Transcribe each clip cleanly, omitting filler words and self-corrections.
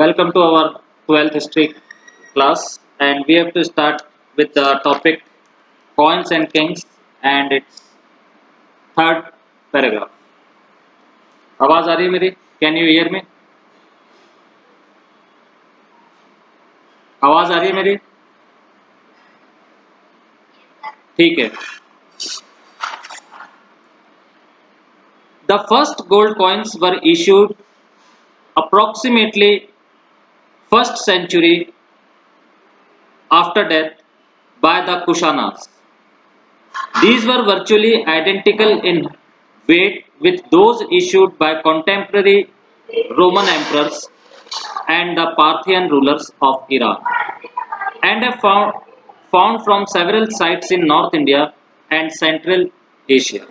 Welcome to our 12th history class, and we have to start with the topic coins and kings and its third paragraph. आवाज आ रही है मेरी? Can you hear me? आवाज आ रही है मेरी? ठीक है. The first gold coins were issued approximately 1st century after death by the Kushanas. These were virtually identical in weight with those issued by contemporary Roman emperors and the Parthian rulers of Iran, and are found from several sites in North India and Central Asia.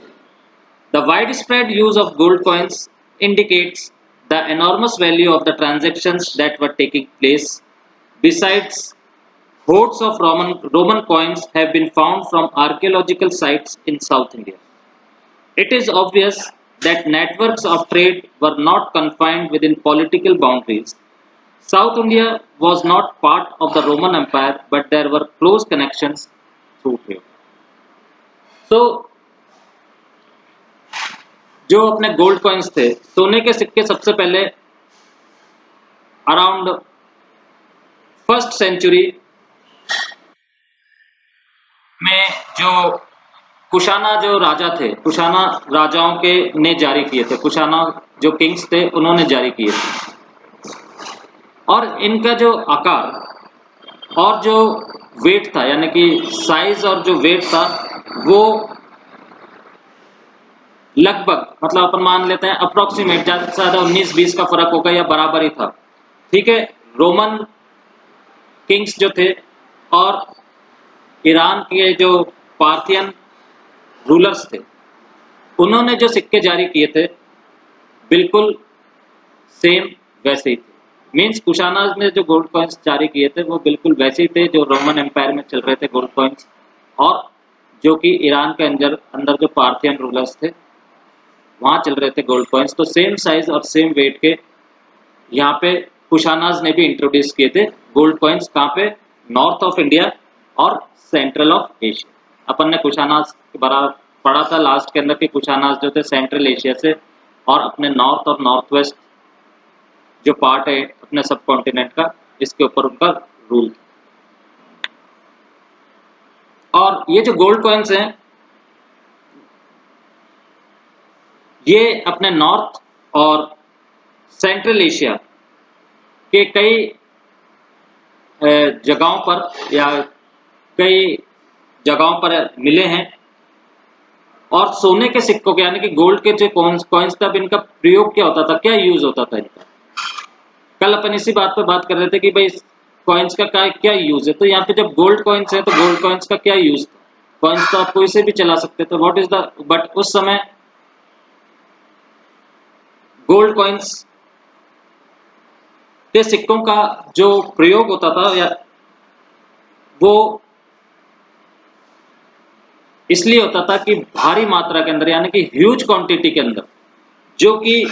The widespread use of gold coins indicates the enormous value of the transactions that were taking place. Besides, hordes of Roman coins have been found from archaeological sites in South India. It is obvious that networks of trade were not confined within political boundaries. South India was not part of the Roman Empire, but there were close connections through trade. So, जो अपने gold coins थे, सोने के सिक्के सबसे पहले around 1st century में जो कुशाना जो राजा थे, कुशाना राजाओं के ने जारी किए थे, कुशाना जो किंग्स थे उन्होंने जारी किए थे, और इनका जो आकार और जो वेट था, यानी कि साइज और जो वेट था वो लगभग, मतलब अपन मान लेते हैं अप्रोक्सीमेट, ज्यादा से ज्यादा 19-20 का फर्क होगा या बराबर ही था. ठीक है. रोमन किंग्स जो थे और ईरान के जो पार्थियन रूलर्स थे, उन्होंने जो सिक्के जारी किए थे बिल्कुल सेम वैसे ही थे. मींस कुशानाज ने जो गोल्ड कॉइन्स जारी किए थे वो बिल्कुल वैसे ही थे जो रोमन एम्पायर में चल रहे थे गोल्ड कॉइन्स, और जो कि ईरान के अंदर जो पार्थियन रूलर्स थे वहां चल रहे थे गोल्ड कॉइन्स. तो सेम साइज और सेम वेट के यहाँ पे कुशानाज ने भी इंट्रोड्यूस किए थे गोल्ड कॉइन्स. कहाँ पे? नॉर्थ ऑफ इंडिया और सेंट्रल ऑफ एशिया. अपन ने कुशानाज के बराबर पढ़ा था लास्ट के अंदर कि कुशानाज जो थे सेंट्रल एशिया से और अपने नॉर्थ और नॉर्थ वेस्ट जो पार्ट है अपने सब कॉन्टिनेंट का, इसके ऊपर उनका रूल था. और ये जो गोल्ड कॉइन्स हैं ये अपने नॉर्थ और सेंट्रल एशिया के कई जगहों पर या कई जगहों पर मिले हैं. और सोने के सिक्कों के यानी कि गोल्ड के जो कॉइन्स था, इनका प्रयोग क्या होता था, क्या यूज होता था इनका? कल अपन इसी बात पर बात कर रहे थे कि भाई कॉइन्स का क्या यूज है. तो यहाँ पे जब गोल्ड कॉइन्स है तो गोल्ड कॉइन्स का क्या यूज था? कॉइन्स तो आप कोई से भी चला सकते थे. व्हाट इज द बट उस समय गोल्ड कॉइन्स के सिक्कों का जो प्रयोग होता था या वो इसलिए होता था कि भारी मात्रा के अंदर यानी कि ह्यूज क्वांटिटी के अंदर जो कि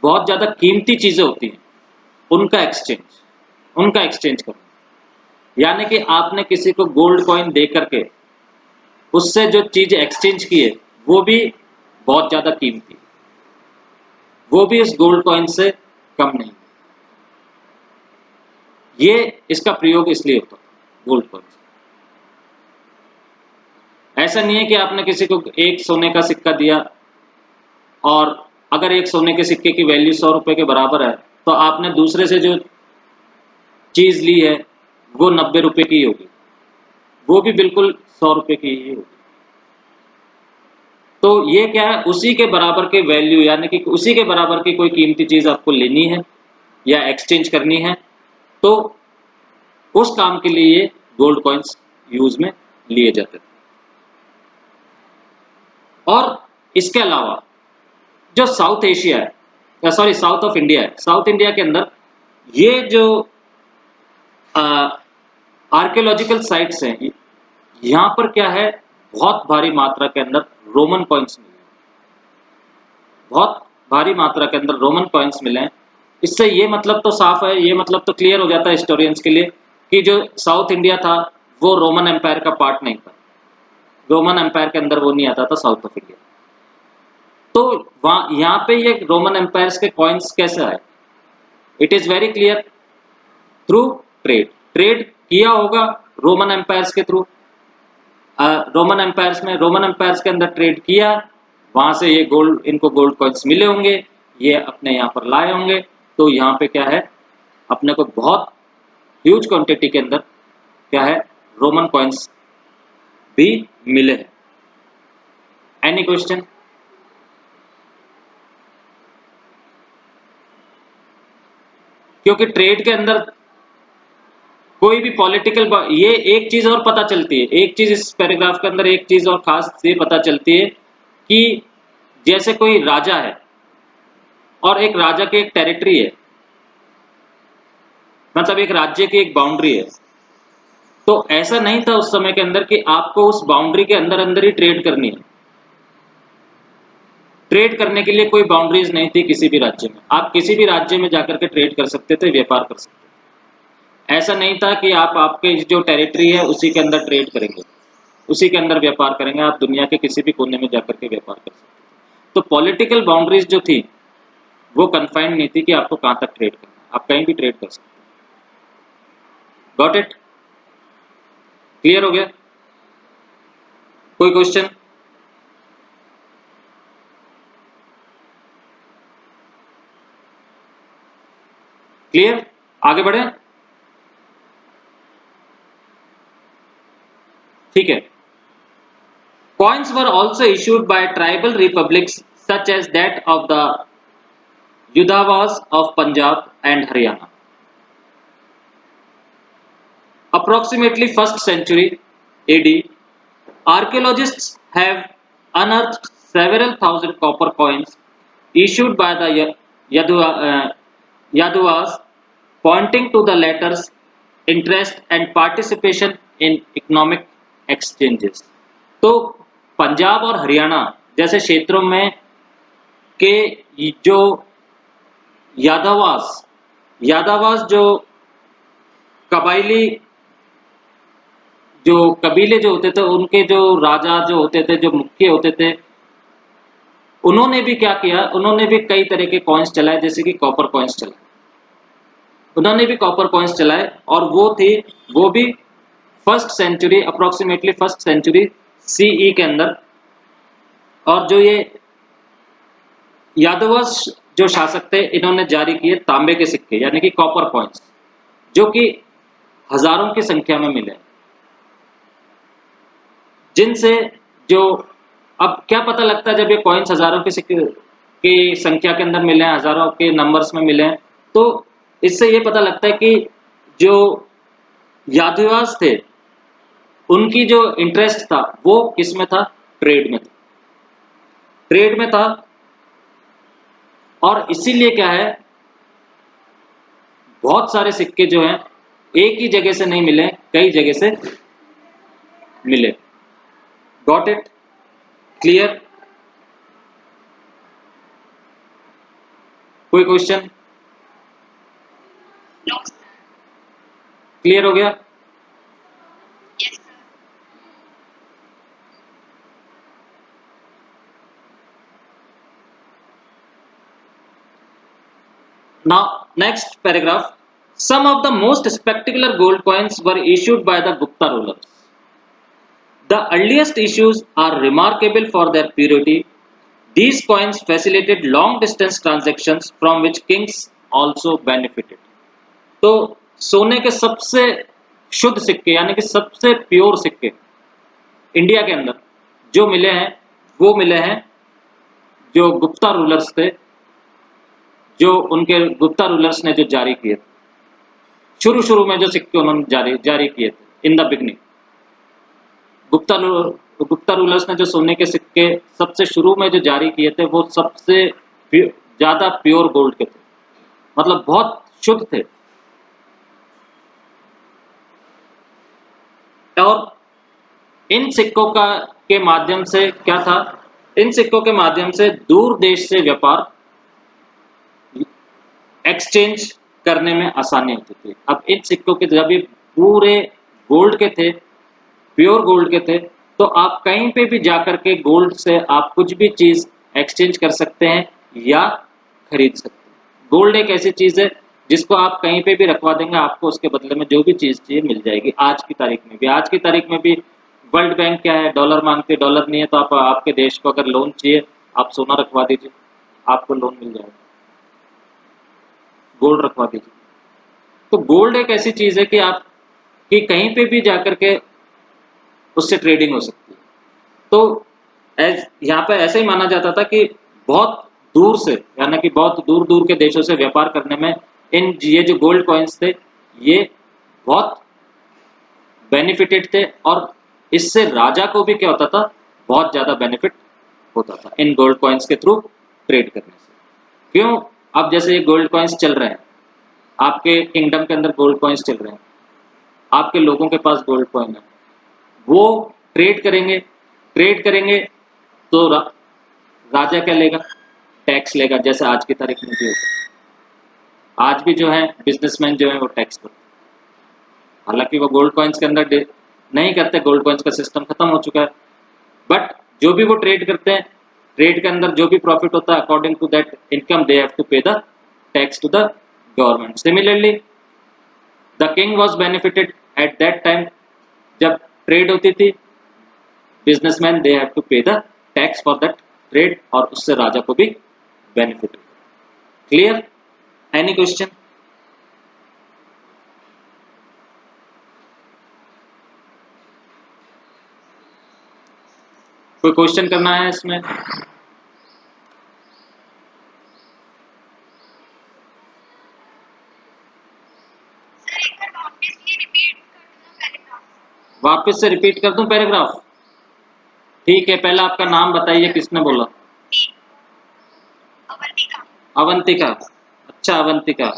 बहुत ज्यादा कीमती चीजें होती हैं उनका एक्सचेंज करना. यानी कि आपने किसी को गोल्ड कॉइन दे करके उससे जो चीज एक्सचेंज की है वो भी बहुत ज्यादा कीमती, वो भी इस गोल्ड कॉइन से कम नहीं. ये इसका प्रयोग इसलिए होता है गोल्ड कॉइन. ऐसा नहीं है कि आपने किसी को एक सोने का सिक्का दिया और अगर एक सोने के सिक्के की वैल्यू 100 रुपए के बराबर है तो आपने दूसरे से जो चीज ली है वो 90 रुपए की होगी, वो भी बिल्कुल 100 रुपए की ही होगी. तो ये क्या है, उसी के बराबर के वैल्यू यानी कि उसी के बराबर की कोई कीमती चीज आपको लेनी है या एक्सचेंज करनी है तो उस काम के लिए ये गोल्ड कॉइन्स यूज में लिए जाते थे. और इसके अलावा जो साउथ एशिया है, सॉरी साउथ ऑफ इंडिया है, साउथ इंडिया के अंदर ये जो आर्कियोलॉजिकल साइट्स हैं यहाँ पर क्या है, बहुत भारी मात्रा के अंदर रोमन कॉइन्स मिले हैं. बहुत भारी मात्रा के अंदर रोमन कॉइन्स मिले हैं इससे ये मतलब तो साफ है, ये मतलब तो क्लियर हो जाता है हिस्टोरियंस के लिए कि जो साउथ इंडिया था वो रोमन एम्पायर का पार्ट नहीं था, रोमन एम्पायर के अंदर वो नहीं आता था साउथ ऑफ इंडिया। तो वहां यहाँ पे ये रोमन एम्पायर्स के कॉइन्स कैसे आए? It is very clear, through trade. Trade किया होगा रोमन एम्पायर्स के थ्रू, रोमन एम्पायर्स के अंदर ट्रेड किया, वहां से ये गोल्ड, इनको गोल्ड कॉइन्स मिले होंगे, ये अपने यहाँ पर लाए होंगे। तो यहाँ पे क्या है, अपने को बहुत ह्यूज क्वांटिटी के अंदर क्या है, रोमन कॉइन्स भी मिले हैं। Any question? क्योंकि ट्रेड के अंदर कोई भी पॉलिटिकल, ये एक चीज और पता चलती है, एक चीज इस पैराग्राफ के अंदर एक चीज और खास ये पता चलती है कि जैसे कोई राजा है और एक राजा की एक टेरिटरी है, मतलब एक राज्य की एक बाउंड्री है, तो ऐसा नहीं था उस समय के अंदर कि आपको उस बाउंड्री के अंदर अंदर ही ट्रेड करनी है। ट्रेड करने के लिए कोई बाउंड्रीज नहीं थी किसी भी राज्य में, आप किसी भी राज्य में जाकर के ट्रेड कर सकते थे, व्यापार कर सकते थे। ऐसा नहीं था कि आप आपके जो टेरिटरी है उसी के अंदर ट्रेड करेंगे, उसी के अंदर व्यापार करेंगे, आप दुनिया के किसी भी कोने में जाकर के व्यापार कर सकते थे। तो पॉलिटिकल बाउंड्रीज जो थी वो कन्फाइंड नहीं थी कि आपको कहां तक ट्रेड करना है, आप कहीं भी ट्रेड कर सकते। Got it? क्लियर हो गया? कोई क्वेश्चन? क्लियर? आगे बढ़े? ठीक है। Coins were also issued by tribal republics such as that of the Yudhawas of Punjab and Haryana. Approximately 1st century AD, archaeologists have unearthed several thousand copper coins issued by the Yaduvas, pointing to the latter's interest and participation in economic exchanges. तो पंजाब और हरियाणा जैसे क्षेत्रों में के जो यादवास यादवास जो कबाइली जो कबीले जो होते थे, उनके जो राजा जो होते थे, जो मुखिए होते थे, उन्होंने भी क्या किया, उन्होंने भी कई तरह के कॉइन्स चलाए, जैसे कि कॉपर कॉइन्स चलाए, उन्होंने भी कॉपर कॉइन्स चलाए, और वो भी first century, approximately first century CE के अंदर। और जो ये यादवश जो शासक थे, इन्होंने जारी किए तांबे के सिक्के यानी कि कॉपर कॉइन्स, जो कि हजारों की संख्या में मिले, जिनसे जो अब क्या पता लगता है जब ये कॉइन्स हजारों के सिक्के की संख्या के अंदर मिले हैं, हजारों के नंबर्स में मिले हैं, तो इससे ये पता लगता है कि जो यादवास थे उनकी जो इंटरेस्ट था वो किस में था, ट्रेड में था, ट्रेड में था। और इसीलिए क्या है, बहुत सारे सिक्के जो हैं एक ही जगह से नहीं मिले, कई जगह से मिले। Got it? क्लियर? कोई क्वेश्चन? क्लियर हो गया? Now, next paragraph. Some of the most spectacular gold coins were issued by the Gupta rulers. The earliest issues are remarkable for their purity. These coins facilitated long distance transactions from which kings also benefited. तो सोने के सबसे शुद्ध सिक्के यानी कि सबसे pure सिक्के इंडिया के अंदर जो मिले हैं, वो मिले हैं जो गुप्ता रूलर्स थे, जो उनके गुप्ता रूलर्स ने जो जारी किए थे, शुरू शुरू में जो सिक्के उन्होंने जारी किए थे in the beginning. Gupta rulers ने जो सोने के सिक्के सबसे शुरू में जो जारी किए थे, वो सबसे ज्यादा प्योर गोल्ड के थे, मतलब बहुत शुद्ध थे। और इन सिक्कों का के माध्यम से क्या था, इन सिक्कों के माध्यम से दूर देश से व्यापार एक्सचेंज करने में आसानी होती थी। अब इन सिक्कों के जब ये पूरे गोल्ड के थे, प्योर गोल्ड के थे, तो आप कहीं पे भी जाकर के गोल्ड से आप कुछ भी चीज एक्सचेंज कर सकते हैं या खरीद सकते हैं। गोल्ड एक ऐसी चीज है जिसको आप कहीं पे भी रखवा देंगे, आपको उसके बदले में जो भी चीज चाहिए मिल जाएगी। आज की तारीख में भी, आज की तारीख में भी वर्ल्ड बैंक क्या है, डॉलर मांगते, डॉलर नहीं है तो आप आपके देश को अगर लोन चाहिए, आप सोना रखवा दीजिए, आपको लोन मिल जाएगा। गोल्ड रखवा दीजिए। तो गोल्ड एक ऐसी चीज है कि आप कि कहीं पे भी जाकर के उससे ट्रेडिंग हो सकती है। तो यहाँ पे ऐसे ही माना जाता था कि बहुत दूर से, यानी कि बहुत दूर दूर के देशों से व्यापार करने में ये जो गोल्ड कॉइन्स थे, ये बहुत बेनिफिटेड थे, और इससे राजा को भी क्या होता था, बहुत ज्यादा बेनिफिट होता था इन गोल्ड कॉइन्स के थ्रू ट्रेड करने से। क्यों? अब जैसे ये गोल्ड कॉइन्स चल रहे हैं, आपके किंगडम के अंदर गोल्ड कॉइन्स चल रहे हैं, आपके लोगों के पास गोल्ड कॉइन है, वो ट्रेड करेंगे, ट्रेड करेंगे तो राजा क्या लेगा? टैक्स लेगा, जैसे आज की तारीख में भी होता है। आज भी जो है बिजनेसमैन जो है वो टैक्स भरते हैं, हालांकि वो गोल्ड कॉइन्स के अंदर नहीं करते, गोल्ड कॉइन्स का सिस्टम खत्म हो चुका है, बट जो भी वो ट्रेड करते हैं, ट्रेड के अंदर जो भी प्रॉफिट होता है, according to that income they have to pay the tax to the government. Similarly the king was benefited at that time, जब ट्रेड होती थी, businessman they have to pay the tax for that trade, और उससे राजा को भी benefit. Clear? Any question? कोई question करना है इसमें? वापस से रिपीट कर दूं पैराग्राफ? ठीक है, पहले आपका नाम बताइए, किसने बोला? अवंतिका। अच्छा अवंतिका,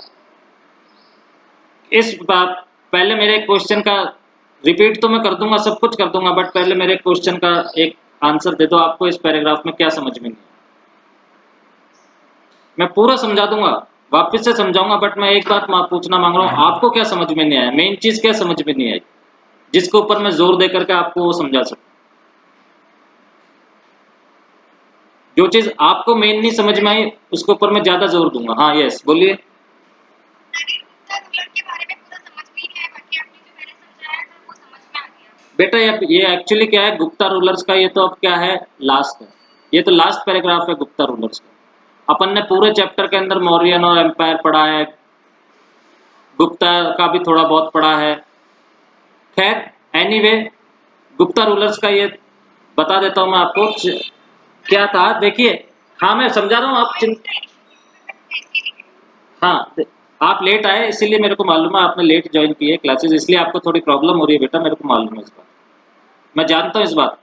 इस बात पहले मेरे क्वेश्चन का रिपीट तो मैं कर दूंगा, सब कुछ कर दूंगा, बट पहले मेरे क्वेश्चन का एक आंसर दे दो। आपको इस पैराग्राफ में क्या समझ में नहीं? मैं पूरा समझा दूंगा, वापस से समझाऊंगा, बट मैं एक बात पूछना मांग रहा हूँ, आपको क्या समझ में नहीं आया? मेन चीज क्या समझ में नहीं आई जिसके ऊपर मैं जोर दे करके आपको वो समझा सकूं? जो चीज आपको मेन नहीं समझ में आई उसके ऊपर मैं ज्यादा जोर दूंगा। हाँ यस बोलिए। बेटा ये एक्चुअली क्या है, गुप्ता रूलर्स का, ये तो अब क्या है, लास्ट है, ये तो लास्ट पैराग्राफ है गुप्ता रूलर्स का। अपन ने पूरे चैप्टर के अंदर मौर्यन और एम्पायर पढ़ा है, गुप्ता का भी थोड़ा बहुत पढ़ा है। खैर एनीवे, गुप्ता रूलर्स का ये बता देता हूं मैं आपको क्या था। देखिए, हाँ मैं समझा रहा हूँ, आप हाँ आप लेट आए, इसीलिए मेरे को मालूम है आपने लेट ज्वाइन की है क्लासेस, इसलिए आपको थोड़ी प्रॉब्लम हो रही है बेटा, मेरे को मालूम है इस बात, मैं जानता हूँ इस बात।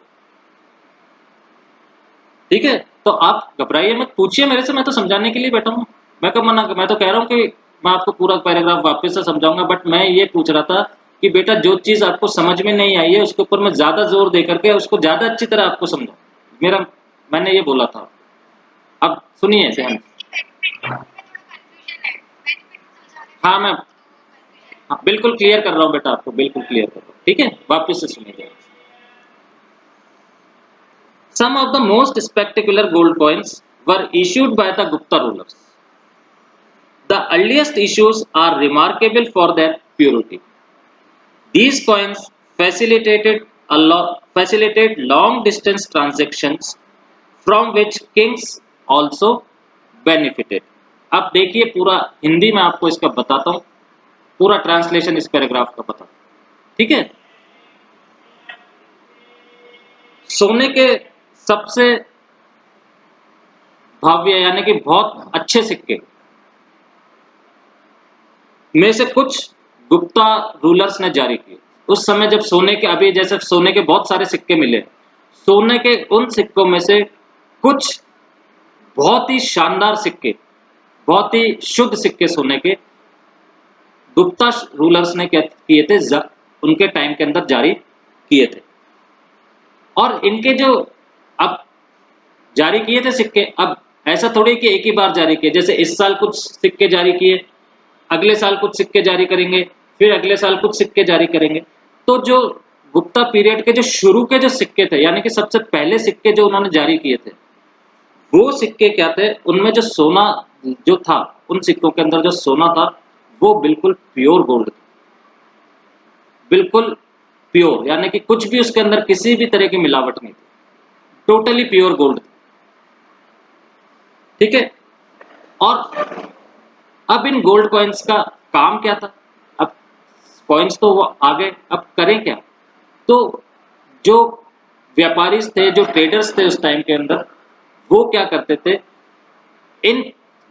ठीक है, तो आप घबराइए मत, पूछिए मेरे से, मैं तो समझाने के लिए बैठा हूँ। मैं कब मना, मैं तो कह रहा हूँ कि मैं आपको पूरा पैराग्राफ वापस से समझाऊंगा, बट मैं ये पूछ रहा था कि बेटा जो चीज आपको समझ में नहीं आई है उसके ऊपर मैं ज्यादा जोर दे करके उसको ज्यादा अच्छी तरह आपको समझाऊं, मेरा मैंने ये बोला था। अब सुनिए ध्यान। हाँ मैं, हाँ बिल्कुल क्लियर कर रहा हूँ बेटा, आपको बिल्कुल क्लियर कर रहा हूँ, ठीक है, वापस से सुनिए। Some of the most spectacular gold coins were issued by the Gupta rulers. The earliest issues are remarkable for their purity. These coins facilitated long distance transactions from which kings also benefited. अब देखिए पूरा हिंदी में आपको इसका बताता हूँ, पूरा translation इस पैराग्राफ का बताता हूँ, ठीक है। सोने के सबसे भव्य यानी कि बहुत अच्छे सिक्के में से कुछ गुप्ता रूलर्स ने जारी किए। उस समय जब सोने के, अभी जैसे सोने के बहुत सारे सिक्के मिले, सोने के उन सिक्कों में से कुछ बहुत ही शानदार सिक्के, बहुत ही शुद्ध सिक्के सोने के गुप्ता रूलर्स ने क्या किए थे, उनके टाइम के अंदर जारी किए थे। और इनके जो अब जारी किए थे सिक्के, अब ऐसा थोड़ी कि एक ही बार जारी किए, जैसे इस साल कुछ सिक्के जारी किए, अगले साल कुछ सिक्के जारी करेंगे, फिर अगले साल कुछ सिक्के जारी करेंगे। तो जो गुप्ता पीरियड के जो शुरू के जो सिक्के थे, यानी कि सबसे पहले सिक्के जो उन्होंने जारी किए थे, वो सिक्के क्या थे, उनमें जो सोना जो था, उन सिक्कों के अंदर जो सोना था वो बिल्कुल प्योर गोल्ड था, बिल्कुल प्योर, यानी कि कुछ भी उसके अंदर किसी भी तरह की मिलावट नहीं थी, टोटली प्योर गोल्ड। ठीक है। और अब इन गोल्ड कॉइन्स का काम क्या था? अब कॉइन्स तो वो आ गए, अब करें क्या? तो जो व्यापारी थे, जो ट्रेडर्स थे उस टाइम के अंदर, वो क्या करते थे, इन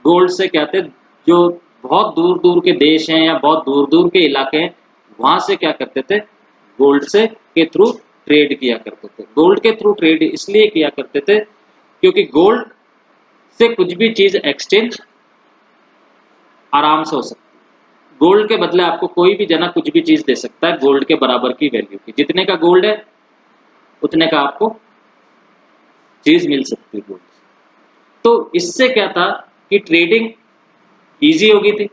गोल्ड से क्या थे, जो बहुत दूर दूर के देश हैं या बहुत दूर दूर के इलाके हैं, वहां से क्या करते थे, गोल्ड से के थ्रू ट्रेड किया करते थे। गोल्ड के थ्रू ट्रेड इसलिए किया करते थे क्योंकि गोल्ड से कुछ भी चीज एक्सचेंज आराम से हो सकती है। गोल्ड के बदले आपको कोई भी जना कुछ भी चीज दे सकता है, गोल्ड के बराबर की वैल्यू की, जितने का गोल्ड है उतने का आपको चीज मिल सकती है गोल्ड से। तो इससे क्या था कि ट्रेडिंग इजी हो गई थी,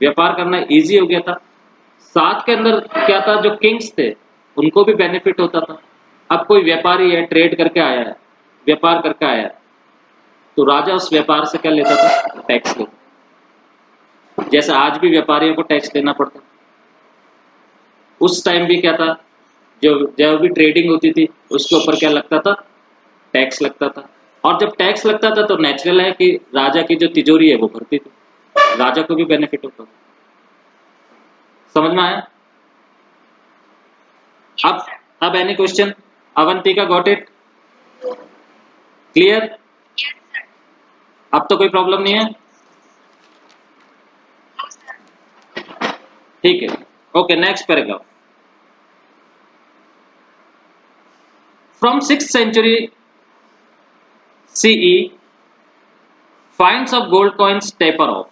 व्यापार करना इजी हो गया था। साथ के अंदर क्या था, जो किंग्स थे उनको भी बेनिफिट होता था। अब कोई व्यापारी है, ट्रेड करके आया है, व्यापार करके आया है, तो राजा उस व्यापार से क्या लेता था, टैक्स लेता। जैसे आज भी व्यापारियों को टैक्स देना पड़ता, उस टाइम भी क्या था, जो जब भी ट्रेडिंग होती थी उसके ऊपर क्या लगता था, टैक्स लगता था। और जब टैक्स लगता था तो नेचुरल है कि राजा की जो तिजोरी है वो भरती थी, राजा को भी बेनिफिट होता था। समझ में आया? अब any question? Avantika got it? Clear? अब तो कोई प्रॉब्लम नहीं है? ठीक है। Okay, next paragraph. From 6th century CE, finds of gold coins taper off.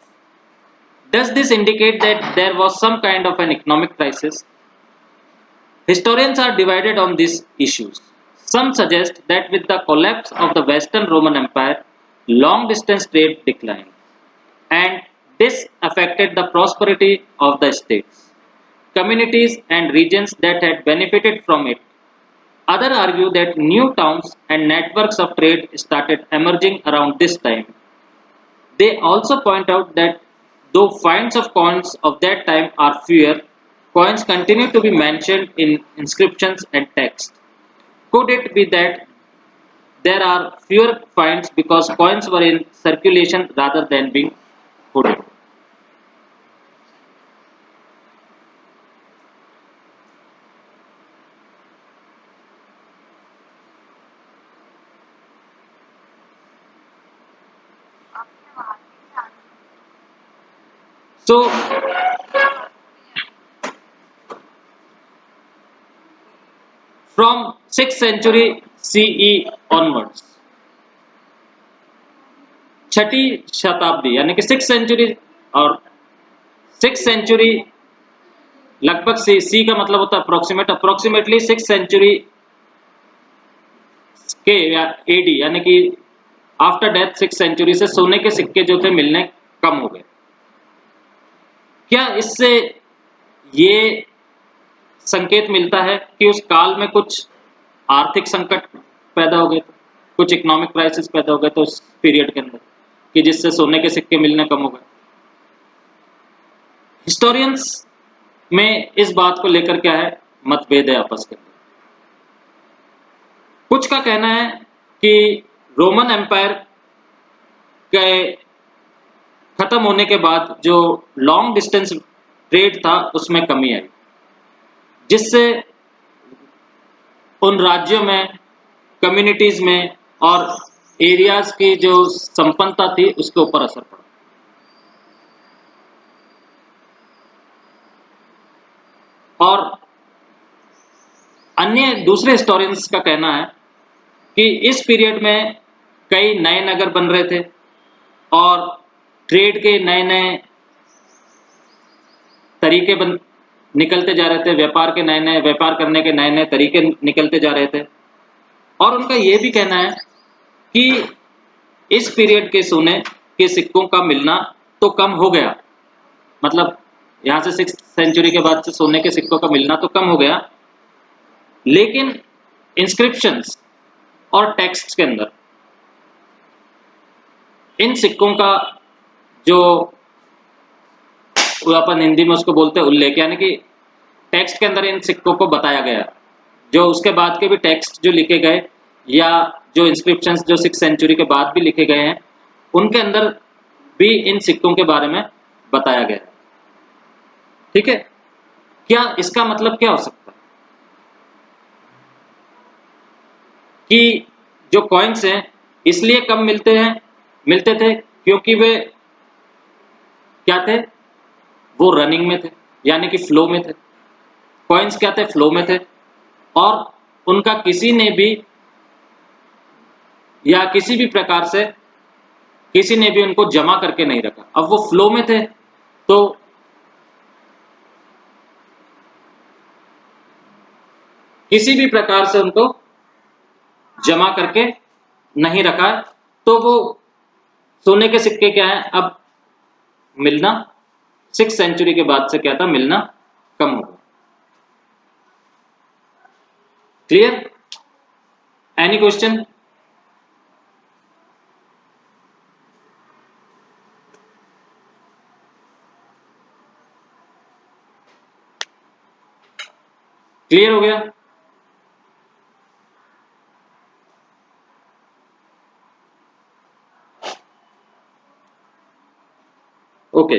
Does this indicate that there was some kind of an economic crisis? Historians are divided on these issues. Some suggest that with the collapse of the Western Roman Empire, long distance trade declined, and this affected the prosperity of the states, communities, and regions that had benefited from it. Others argue that new towns and networks of trade started emerging around this time. They also point out that though finds of coins of that time are fewer, coins continue to be mentioned in inscriptions and texts. Could it be that there are fewer finds because coins were in circulation rather than being hoarded? So, from 6th century CE onwards, छठी शताब्दी यानी कि 6th century, और 6th century लगभग सी का मतलब होता है approximate, approximately 6th century के या एडी यानी कि आफ्टर डेथ 6th century से सोने के सिक्के जो थे मिलने कम हो गए। क्या इससे ये संकेत मिलता है कि उस काल में कुछ आर्थिक संकट पैदा हो गए थे, कुछ इकोनॉमिक क्राइसिस पैदा हो गए थे उस पीरियड के अंदर, कि जिससे सोने के सिक्के मिलने कम हो गए? हिस्टोरियंस में इस बात को लेकर क्या है, मतभेद है आपस के। कुछ का कहना है कि रोमन एम्पायर के खत्म होने के बाद जो लॉन्ग डिस्टेंस ट्रेड था उसमें कमी आई, जिससे उन राज्यों में, कम्युनिटीज में और एरियाज की जो संपन्नता थी उसके ऊपर असर पड़ा। और अन्य दूसरे हिस्टोरियंस का कहना है कि इस पीरियड में कई नए नगर बन रहे थे और ट्रेड के नए नए तरीके निकलते जा रहे थे, व्यापार के नए नए, व्यापार करने के नए नए तरीके निकलते जा रहे थे। और उनका ये भी कहना है कि इस पीरियड के सोने के सिक्कों का मिलना तो कम हो गया, मतलब यहां से 6th सेंचुरी के बाद से सोने के सिक्कों का मिलना तो कम हो गया, लेकिन इंस्क्रिप्शंस और टेक्स्ट के अंदर इन सिक्कों का जो वो अपन हिंदी में उसको बोलते हैं उल्लेख, यानी कि टेक्स्ट के अंदर इन सिक्कों को बताया गया, जो उसके बाद के भी टेक्स्ट जो लिखे गए या जो इंस्क्रिप्शंस जो 6th सेंचुरी के बाद भी लिखे गए हैं, उनके अंदर भी इन सिक्कों के बारे में बताया गया। ठीक है, क्या इसका मतलब क्या हो सकता है कि जो कॉइन्स हैं इसलिए कम मिलते थे क्योंकि वे क्या थे, वो रनिंग में थे, यानी कि फ्लो में थे। कॉइन्स क्या थे, फ्लो में थे, और उनका किसी ने भी या किसी भी प्रकार से किसी ने भी उनको जमा करके नहीं रखा। अब वो फ्लो में थे तो किसी भी प्रकार से उनको जमा करके नहीं रखा, तो वो सोने के सिक्के क्या है, अब मिलना 6th सेंचुरी के बाद से क्या था, मिलना कम हो गया। क्लियर? Any question? क्लियर हो गया? ओके